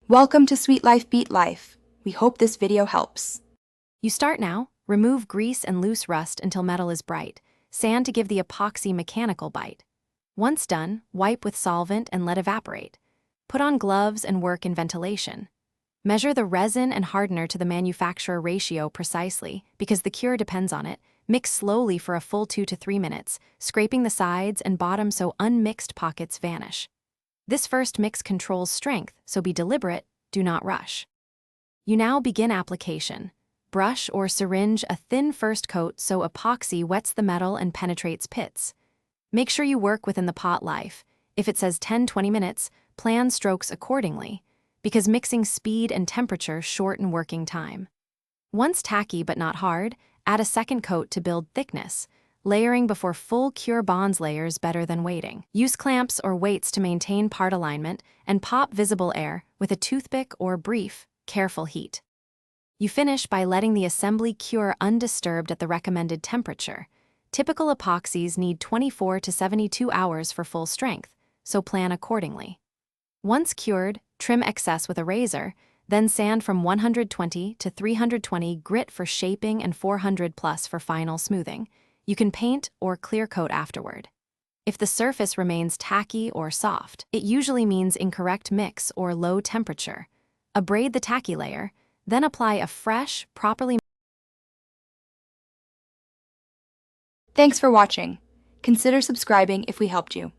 Welcome to Sweet Life Beat Life. We hope this video helps. You start now. Remove grease and loose rust until metal is bright. Sand to give the epoxy mechanical bite. Once done, wipe with solvent and let evaporate. Put on gloves and work in ventilation. Measure the resin and hardener to the manufacturer ratio precisely because the cure depends on it. Mix slowly for a full 2 to 3 minutes, scraping the sides and bottom so unmixed pockets vanish. This first mix controls strength, so be deliberate, do not rush. You now begin application. Brush or syringe a thin first coat so epoxy wets the metal and penetrates pits. Make sure you work within the pot life. If it says 10-20 minutes, plan strokes accordingly, because mixing speed and temperature shorten working time. Once tacky but not hard, add a second coat to build thickness. Layering before full cure bonds layers better than waiting. Use clamps or weights to maintain part alignment and pop visible air with a toothpick or brief, careful heat. You finish by letting the assembly cure undisturbed at the recommended temperature. Typical epoxies need 24 to 72 hours for full strength, so plan accordingly. Once cured, trim excess with a razor, then sand from 120 to 320 grit for shaping and 400 plus for final smoothing. You can paint or clear coat afterward. If the surface remains tacky or soft, it usually means incorrect mix or low temperature. Abrade the tacky layer, then apply a fresh, properly. Thanks for watching. Consider subscribing if we helped you.